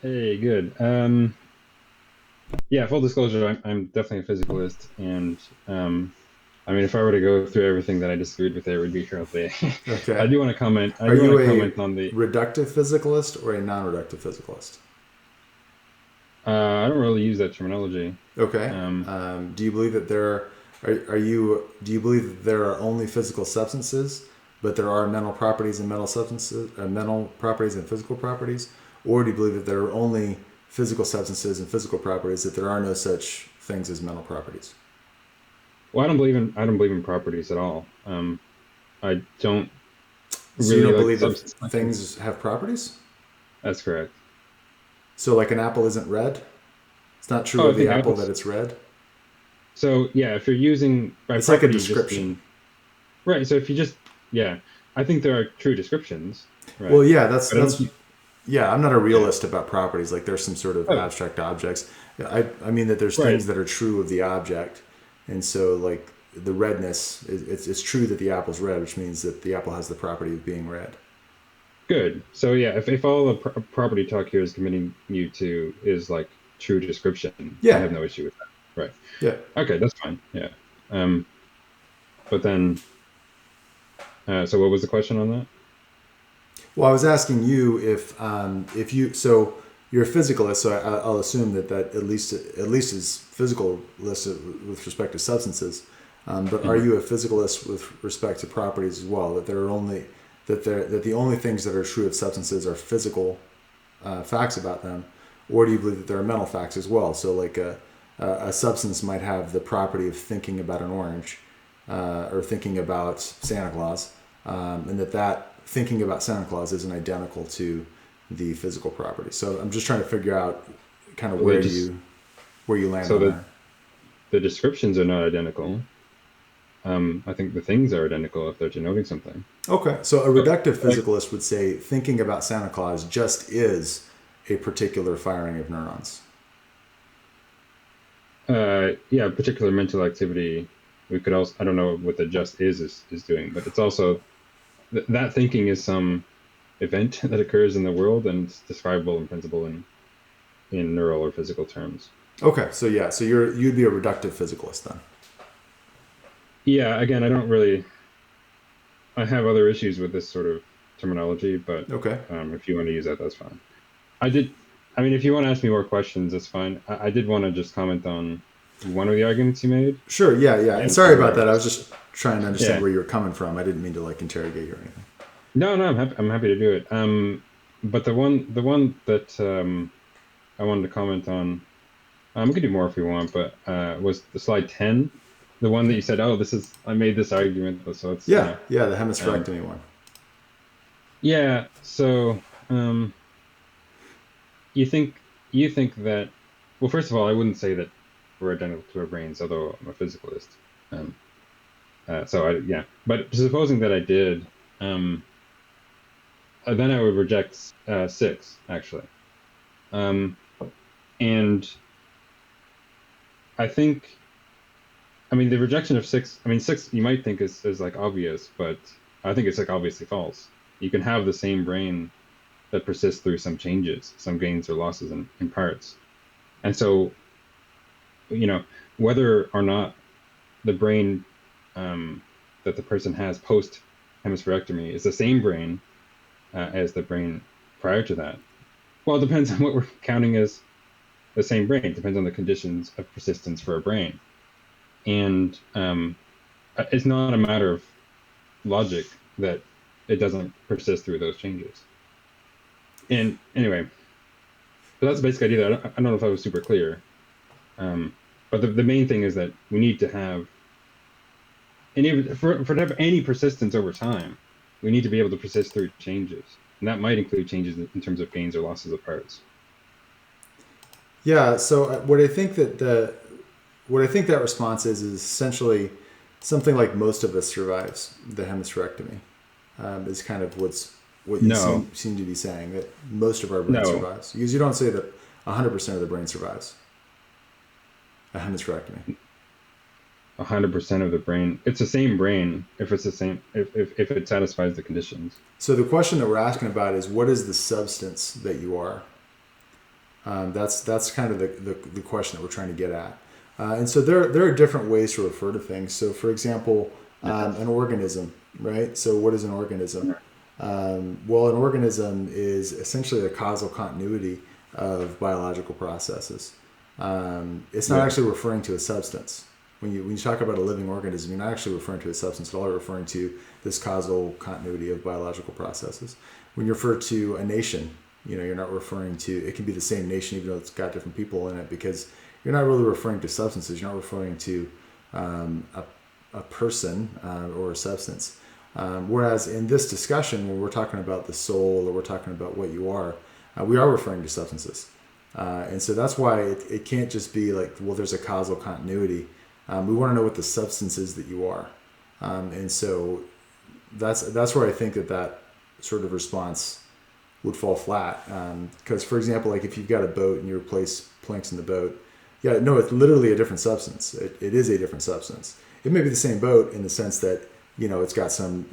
Hey, good. Yeah, full disclosure, I'm definitely a physicalist, and I mean, if I were to go through everything that I disagreed with, there would be here all day. I Okay. do want to comment. I Are do want you to a comment on the. reductive physicalist or a non-reductive physicalist? I don't really use that terminology. Okay. Um, Do you believe that are you do you believe that there are only physical substances, but there are mental properties and mental substances, mental properties and physical properties, or do you believe that there are only physical substances and physical properties, that there are no such things as mental properties? well, I don't believe in properties at all. I don't So you really don't like believe that substance. things have properties? That's correct. So like an apple isn't red? It's not true Oh, I of the think apple that apples. it's red. So yeah, if you're using by It's like a property, you just description. mean right. So if you just yeah, I think there are true descriptions, Well, right? yeah, that's But I don't that's think yeah. I'm not a yeah. realist about properties. Like there's some sort of Oh, abstract objects. I mean that there's right. things that are true of the object, and so like the redness, it's true that the apple's red, which means that the apple has the property of being red. Good. So yeah, if all the property talk here is committing you to is like true description, I Yeah, have no issue with that. Right. yeah. Okay, that's fine. Yeah. Um, but then, so what was the question on that? Well, I was asking you if you so you're a physicalist, so I'll assume that at least is physicalist with respect to substances. But are Mhm. you a physicalist with respect to properties as well? That there are only that the only things that are true of substances are physical facts about them, or do you believe that there are mental facts as well? So like a substance might have the property of thinking about an orange, or thinking about Santa Claus, and that thinking about Santa Claus isn't identical to the physical property. So I'm just trying to figure out kind of Well, they just where you land so on that that. the descriptions are not identical. I think the things are identical if they're denoting something. Okay, so a So, reductive like, physicalist would say thinking about Santa Claus just is a particular firing of neurons. yeah, particular mental activity. We could also, I don't know what the just is doing, but it's also that thinking is some event that occurs in the world and it's describable in principle in neural or physical terms. Okay, so yeah, so you'd be a reductive physicalist then. Yeah, again, I have other issues with this sort of terminology, but Okay. if you want to use that, that's fine. I did, I mean, if you want to ask me more questions, that's fine. I did want to just comment on one of the arguments you made Sure. Yeah. Yeah. And and sorry see where about I that. I was. was just trying to understand Yeah. where you were coming from. I didn't mean to like interrogate you or anything. No, I'm happy to do it. But the one that I wanted to comment on, we could do more if you want, but was the slide 10, the one that you said, oh, I made this argument, so it's, Yeah. Yeah. The um, hemispherectomy one. yeah. So, um, you think you think that, well, first of all, I wouldn't say that we're identical to our brains, although I'm a physicalist. Um, yeah, but supposing that I did, um, then I would reject six actually. Um, and I think, I mean, the rejection of six, I mean, six you might think is like obvious, but I think it's like obviously false. You can have the same brain that persists through some changes, some gains or losses in parts. And so, you know, whether or not the brain that the person has post hemispherectomy is the same brain as the brain prior to that. Well, it depends on what we're counting as the same brain. It depends on the conditions of persistence for a brain. And it's not a matter of logic that it doesn't persist through those changes. And anyway, so that's the basic idea. I don't know if I was super clear. But the main thing is that we need to have, and even for to have any persistence over time, we need to be able to persist through changes. And that might include changes in terms of gains or losses of parts. Yeah. So what I think that response is essentially something like most of us survives the hemispherectomy. Is kind of what you No, seem to be saying, that most of our brain no, survives, because you don't say that 100% of the brain survives a hemispherectomy. 100% of the brain. It's the same brain if it's the same, if it satisfies the conditions. So the question that we're asking about is what is the substance that you are? That's kind of the question that we're trying to get at. And so there are different ways to refer to things. So, for example, Yeah. an organism, right? So, what is an organism? Well, an organism is essentially a causal continuity of biological processes. It's not Yeah. actually referring to a substance. When you talk about a living organism, you're not actually referring to a substance at all. You're referring to this causal continuity of biological processes. When you refer to a nation, you're not referring to, it can be the same nation even though it's got different people in it, because you're not really referring to substances. You're not referring to um, a, a person or a substance. Whereas in this discussion, when we're talking about the soul or we're talking about what you are, we are referring to substances. And so that's why it can't just be like, well, there's a causal continuity. We want to know what the substance is that you are. And so that's where I think that sort of response would fall flat. Because, for example, like if you've got a boat and you replace planks in the boat, yeah, no, it's literally a different substance. It is a different substance. It may be the same boat in the sense that, it's got some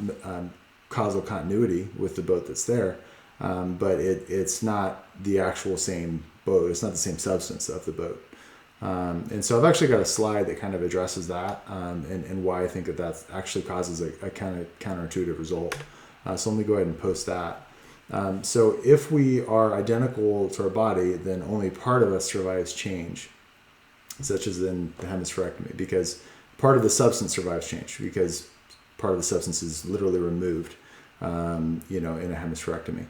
causal continuity with the boat that's there, but it's not the actual same boat. It's not the same substance of the boat. And so I've actually got a slide that kind of addresses that, and why I think that actually causes a kind of counterintuitive result. So let me go ahead and post that. So if we are identical to our body, then only part of us survives change, such as in the hemispherectomy, because part of the substance survives change, because part of the substance is literally removed, in a hemispherectomy.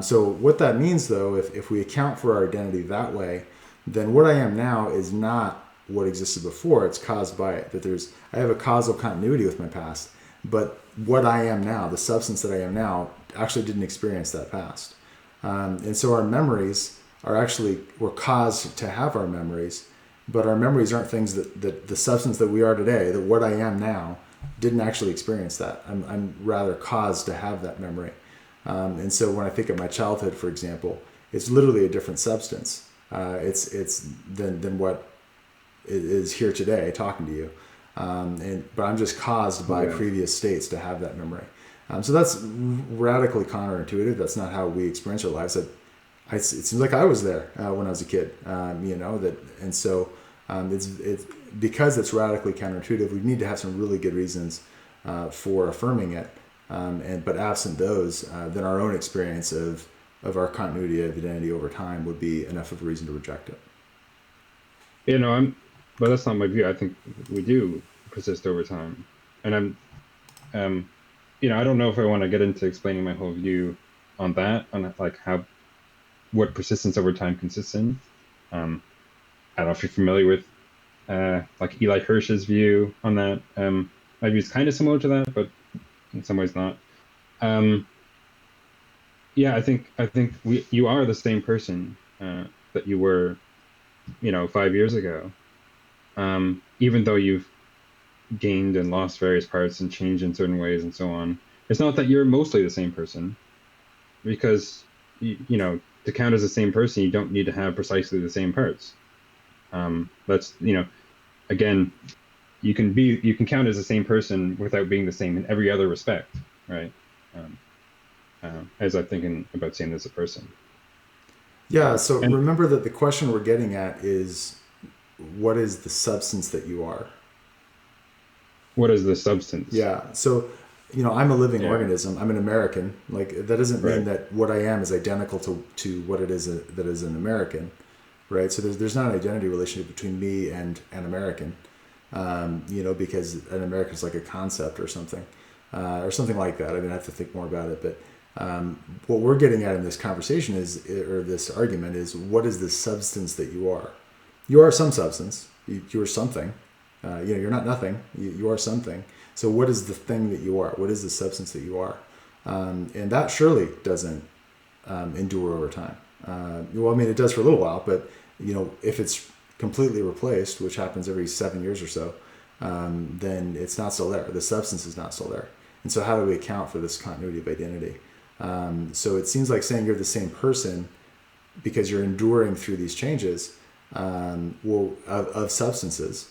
So what that means, though, if we account for our identity that way, then what I am now is not what existed before. It's caused by it. I have a causal continuity with my past, but what I am now, the substance that I am now, actually didn't experience that past. And so our memories we're caused to have our memories, but our memories aren't things that the substance that we are today, that what I am now, didn't actually experience that. I'm rather caused to have that memory. And so when I think of my childhood, for example, it's literally a different substance. It's than what is here today talking to you. But I'm just caused by Yeah. previous states to have that memory. So that's radically counterintuitive. That's not how we experience our lives. It seems like I was there when I was a kid. And so it's because it's radically counterintuitive. We need to have some really good reasons for affirming it. But absent those, then our own experience of our continuity of identity over time would be enough of a reason to reject it. But that's not my view. I think we do persist over time, and um, I don't know if I want to get into explaining my whole view on that, on like what persistence over time consists in. Um, I don't know if you're familiar with like Eli Hirsch's view on that. My view is kind of similar to that, but in some ways not. Um, yeah, I think you are the same person that you were, 5 years ago. Even though you've gained and lost various parts and changed in certain ways and so on, it's not that you're mostly the same person because to count as the same person, you don't need to have precisely the same parts. That's again, you can count as the same person without being the same in every other respect, right? Um, as I'm thinking about same as a person. Yeah, so And remember that the question we're getting at is, what is the substance that you are? what is the substance? Yeah, so I'm a living Yeah, organism. I'm an American. Like that doesn't mean right. that what I am is identical to what it is that is an American, right? So there's not an identity relationship between me and an American, because an American is like a concept or something like that. I mean, I have to think more about it, but what we're getting at in this conversation or this argument is, what is the substance that you are? You are some substance. You are something. You're not nothing. You are something. So what is the thing that you are? What is the substance that you are? And that surely doesn't endure over time. Well, I mean, it does for a little while, but if it's completely replaced, which happens every 7 years or so, then it's not still there. The substance is not still there. And so, how do we account for this continuity of identity? So it seems like saying you're the same person because you're enduring through these changes, of substances.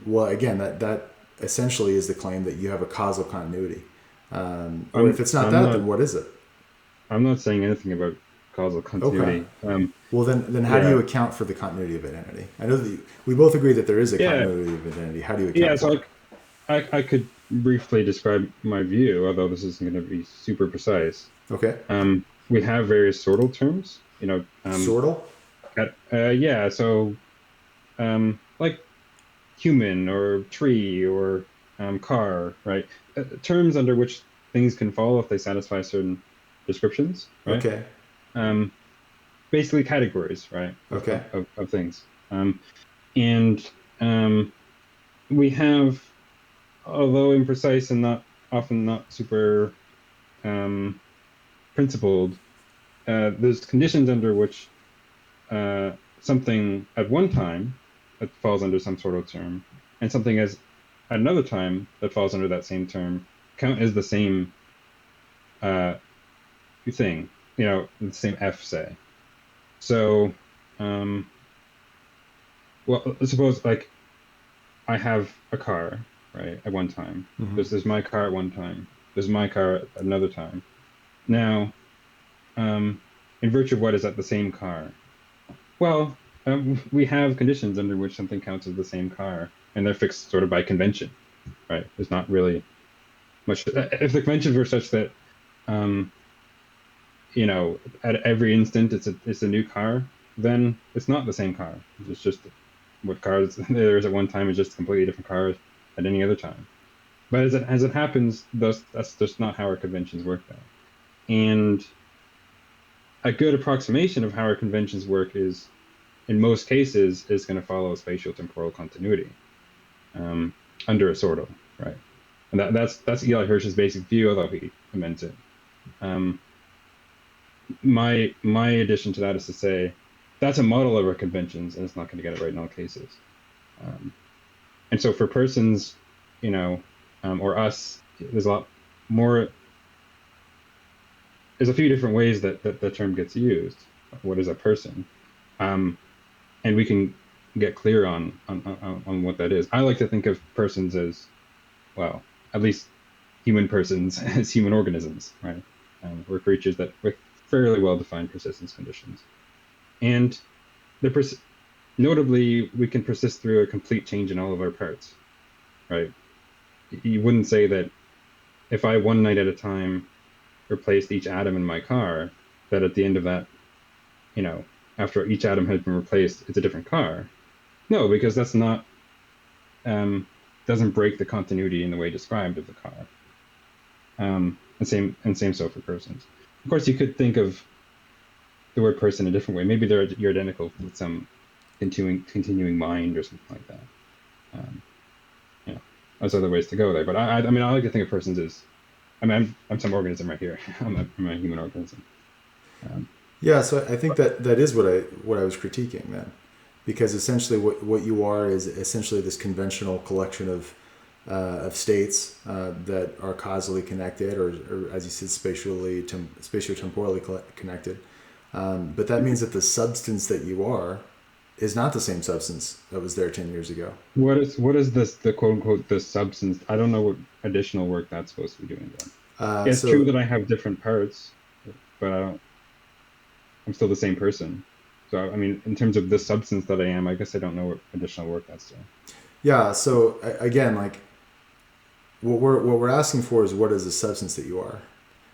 Well, again, that essentially is the claim that you have a causal continuity. Or if I'm it's not I'm that, not then what is it? I'm not saying anything about causal Okay. continuity. Well, then how do you Yeah, account for the continuity of identity? I know that we both agree that there is a yeah, continuity of identity. How do you yeah. account for So it? I could briefly describe my view, although this isn't going to be super precise. Okay. We have various sortal terms, Sortal? yeah. So like human or tree or car, right? Terms under which things can fall if they satisfy certain descriptions, right? Okay. Um, Basically categories, right, Okay. of things. And we have, although imprecise and not often not super um, principled, there's conditions under which something at one time that falls under some sort of term, and something as at another time that falls under that same term count as the same uh, thing, the same F, say. So, um, well, suppose like I have a car, right, at one time. Hmm. There's my car at one time. There's my car at another time. Now, um, in virtue of what is at the same car? Well, we have conditions under which something counts as the same car, and they're fixed sort of by convention, right? There's not really much. If the conventions were such that, um, at every instant it's a new car, then it's not the same car. It's just what cars there is at one time is just a completely different car at any other time. But as it happens, that's just not how our conventions work, though. And a good approximation of how our conventions work is, in most cases, is going to follow spatial temporal continuity um, under a sortal, right? And that's Eli Hirsch's basic view, although he amends it. Um, my addition to that is to say that's a model of our conventions, and it's not going to get it right in all cases. Um, and so for persons, or us, there's a lot more. There's a few different ways that the term gets used. What is a person? Um, and we can get clear on what that is. I like to think of persons as, well, at least human persons as human organisms, right? We're creatures that with fairly well defined persistence conditions, and the notably we can persist through a complete change in all of our parts, right? You wouldn't say that if I one night at a time replaced each atom in my car, that at the end of that, you know, after each atom has been replaced, it's a different car. No, because that's not um, doesn't break the continuity in the way described of the car. And same so for persons. Of course, you could think of the word person a different way. Maybe you're identical with some continuing mind or something like that. Um, there's other ways to go there. But I mean, I like to think of persons as, I mean, I'm some organism right here. I'm a human organism. Um, Yeah. So I think that is what I was critiquing then, because essentially what you are is essentially this conventional collection of states that are causally connected, or as you said, spatiotemporally connected. But that means that the substance that you are is not the same substance that was there 10 years ago. what is this, the quote unquote the substance? I don't know what additional work that's supposed to be doing then. Uh, Yeah, it's true so that I have different parts, but I'm still the same person. So I mean, in terms of the substance that I am, I guess I don't know what additional work that's doing. yeah, so again, like what we're asking for is what is the substance that you are.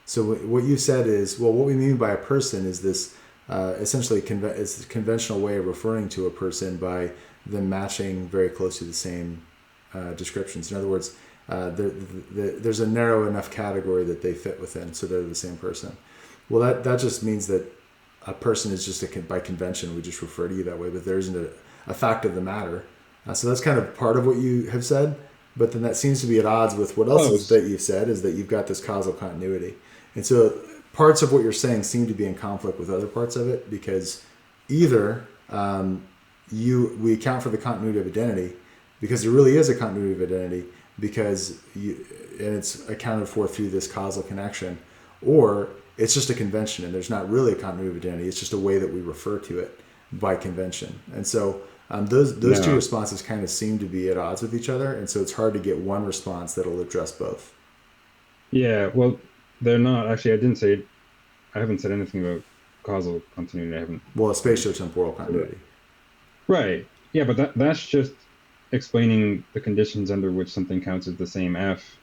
So what you said is, well, what we mean by a person is this essentially it's a conventional way of referring to a person by them matching very close to the same descriptions. In other words, there's a narrow enough category that they fit within, so they're the same person. Well, that just means that a person is just by convention we just refer to you that way, but there isn't a fact of the matter. So that's kind of part of what you have said, but then that seems to be at odds with what else is Close. that you've said, is that you've got this causal continuity. And so parts of what you're saying seem to be in conflict with other parts of it, because either we account for the continuity of identity because there really is a continuity of identity and it's accounted for through this causal connection, or it's just a convention and there's not really a continuity of identity. It's just a way that we refer to it by convention. And so those two No. responses kind of seem to be at odds with each other, and so it's hard to get one response that'll address both. Yeah, well, they're not actually. I didn't say. I haven't said anything about. causal continuity. I haven't. Well, a spatiotemporal So that- continuity. Right. Yeah, but that's just explaining the conditions under which something counts as the same f,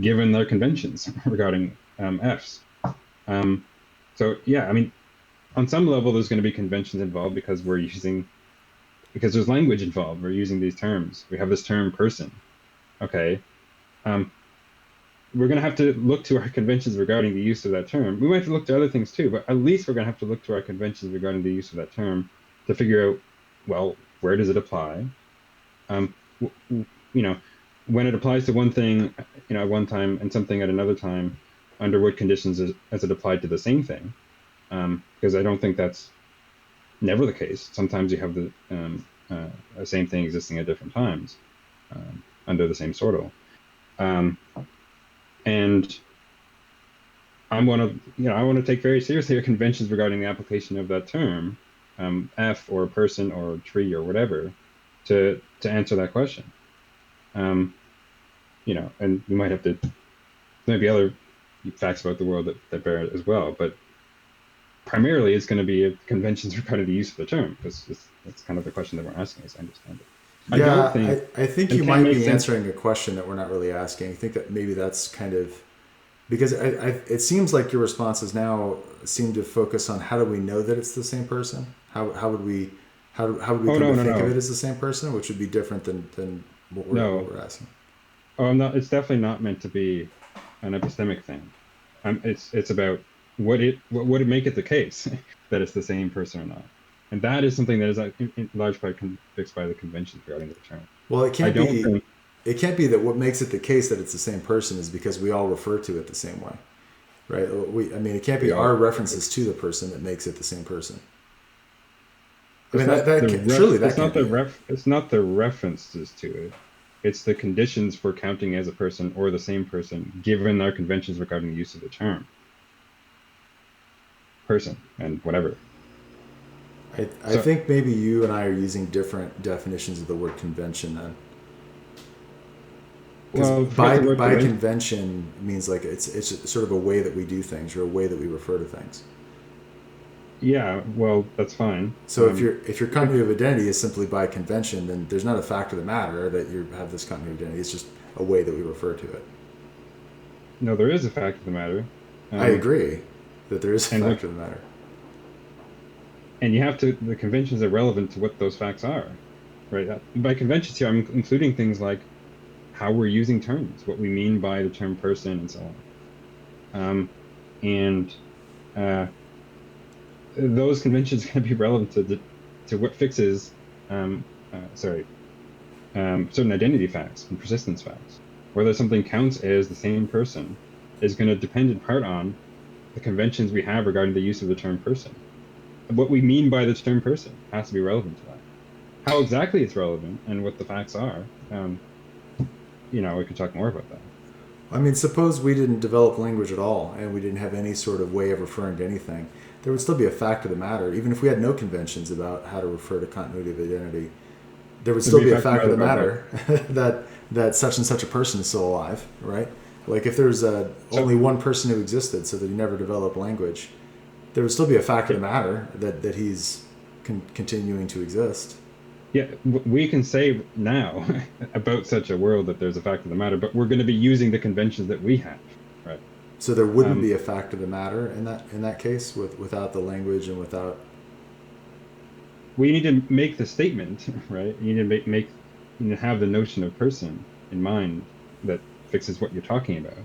given their conventions regarding f's. Um, so yeah, I mean, on some level, there's going to be conventions involved because there's language involved. We're using these terms. We have this term person. Okay. Um, we're going to have to look to our conventions regarding the use of that term. We might have to look to other things too, but at least we're going to have to look to our conventions regarding the use of that term to figure out, well, where does it apply? You know, when it applies to one thing, at one time and something at another time, under what conditions as it applied to the same thing? Because I don't think that's never the case. Sometimes you have the same thing existing at different times under the same sortal. Um, and I want to take very seriously our conventions regarding the application of that term, F or person or tree or whatever, to answer that question. Um, and we might have to, there might be other facts about the world that bear it as well, but primarily it's going to be conventions regarding the use of the term, because that's kind of the question that we're asking, as I understand it. I don't Yeah, think I think you it can might make be sense. answering a question that we're not really asking. I think that maybe that's kind of because it seems like your responses now seem to focus on how do we know that it's the same person? How would we how would we Oh come no, to no, think of it no, as the same person, which would be different than what no. we're asking. Oh, I'm not. It's definitely not meant to be an epistemic thing. It's about what would it make it the case that it's the same person or not, and that is something that is in large part fixed by the conventions regarding the term. Well, I don't think. it can't be that what makes it the case that it's the same person is because we all refer to it the same way, right? I mean, it can't be We our all. references to the person that makes it the same person. I It's mean, not the surely ref. that can't be it. It's not the references to it. It's the conditions for counting as a person or the same person, given our conventions regarding the use of the term person and whatever. I So, think maybe you and I are using different definitions of the word convention then. Because well, forget the word by convention. convention means like it's sort of a way that we do things or a way that we refer to things. Yeah, well, that's fine. So if your But continuity of identity is simply by convention, then there's not a fact of the matter that you have this continuity of identity. It's just a way that we refer to it. no, there is a fact of the matter, I um, agree that there is a and fact what of the matter. and you have to. The conventions are relevant to what those facts are, right? By conventions here, I'm including things like how we're using terms, what we mean by the term person, and so on. And uh, those conventions can be relevant to what fixes, sorry, certain identity facts and persistence facts. Whether something counts as the same person is going to depend in part on the conventions we have regarding the use of the term person. What we mean by the term person has to be relevant to that. How exactly it's relevant and what the facts are, we could talk more about that. I mean, suppose we didn't develop language at all and we didn't have any sort of way of referring to anything. There would still be a fact of the matter, even if we had no conventions about how to refer to continuity of identity. There would There'd still be a be a fact fact of matter the about what. matter that such and such a person is still alive, right? Like if there's So only one person who existed, so that he never developed language, there would still be a fact of yeah, the matter that he's continuing to exist. yeah, we can say now about such a world that there's a fact of the matter, but we're going to be using the conventions that we have, right? So there wouldn't Um, be a fact of the matter in that case without the language and without. we need to make the statement, right? You need to have the notion of person in mind that fixes what you're talking about.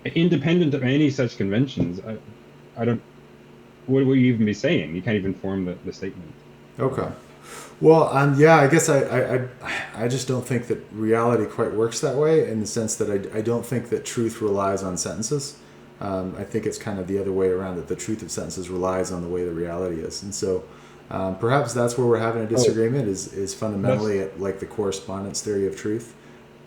Independent of any such conventions, I don't, what will you even be saying? You can't even form the statement. Okay. Um, Well, yeah, I guess I just don't think that reality quite works that way in the sense that I don't think that truth relies on sentences. I think it's kind of the other way around that the truth of sentences relies on the way the reality is. And so perhaps that's where we're having a oh, disagreement is that's, fundamentally like the correspondence theory of truth.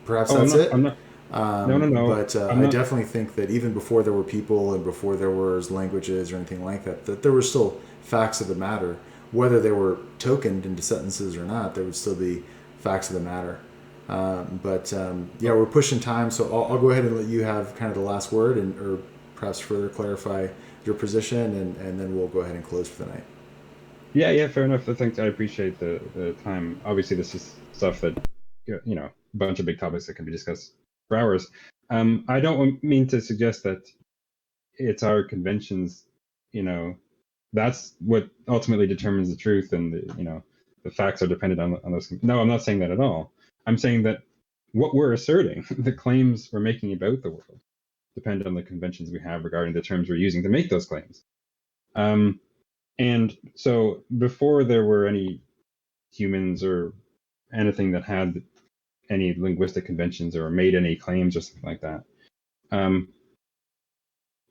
Perhaps oh, that's I'm it. not, no, no, no, But I'm I not, definitely think that even before there were people and before there was languages or anything like that, that there were still facts of the matter. Whether they were tokened into sentences or not, there would still be facts of the matter. Yeah, oh, we're pushing time, so I'll go ahead and let you have kind of the last word, and or perhaps further clarify your position, and then we'll go ahead and close for the night. Yeah, yeah, fair enough. I think I appreciate the time. Obviously, this is stuff that a bunch of big topics that can be discussed for hours. I don't mean to suggest that it's our conventions, you know, that's what ultimately determines the truth, and the facts are dependent on those. No, I'm not saying that at all. I'm saying that what we're asserting, the claims we're making about the world, depend on the conventions we have regarding the terms we're using to make those claims. Um, and so before there were any humans or anything that had any linguistic conventions or made any claims or something like that, um,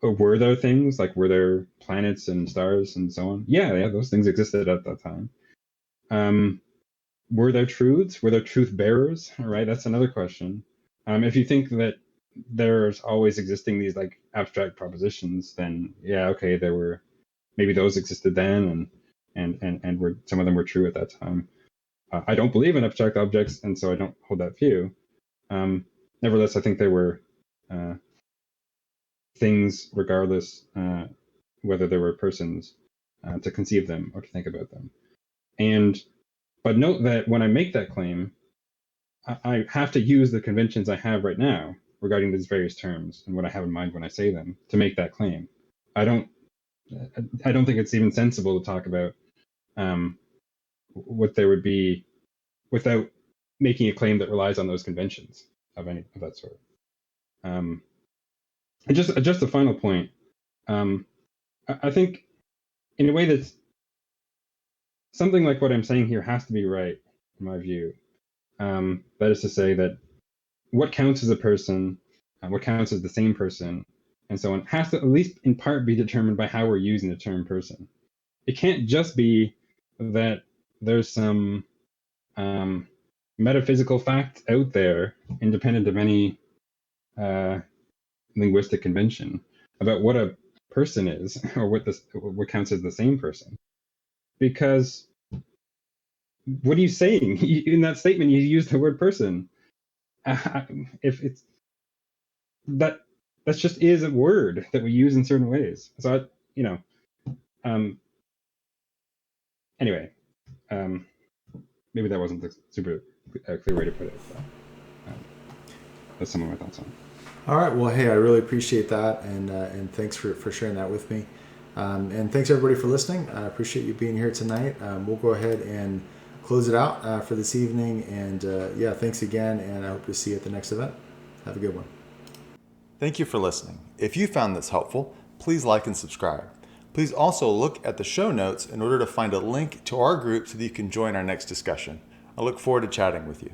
were there things like were there planets and stars and so on? Yeah, yeah, those things existed at that time. Um, were there truths? Were there truth bearers? Right, that's another question. If you think that there's always existing these like abstract propositions, then yeah, okay, there were maybe those existed then, and were some of them were true at that time. I don't believe in abstract objects, and so I don't hold that view. Um, Nevertheless, I think there were uh, things, regardless whether there were persons, to conceive them or to think about them. And but note that when I make that claim, I have to use the conventions I have right now regarding these various terms and what I have in mind when I say them to make that claim. I don't. I don't think it's even sensible to talk about um, what there would be without making a claim that relies on those conventions of any of that sort. Um, and just a final point. Um, I think in a way that's something like what I'm saying here has to be right in my view. That is to say that what counts as a person, what counts as the same person, and so on, has to at least in part be determined by how we're using the term person. It can't just be that there's some um, metaphysical fact out there, independent of any uh, linguistic convention, about what a person is or what counts as the same person. Because what are you saying in that statement? You use the word person. If it's that that just is a word that we use in certain ways. So um, anyway, um, maybe that wasn't the super clear way to put it, but um, that's some of my thoughts on it. All right. Well, hey, I really appreciate that, and thanks for sharing that with me. And thanks everybody for listening. I appreciate you being here tonight. We'll go ahead and close it out for this evening. And yeah, thanks again, and I hope to see you at the next event. Have a good one. Thank you for listening. If you found this helpful, please like and subscribe. Please also look at the show notes in order to find a link to our group so that you can join our next discussion. I look forward to chatting with you.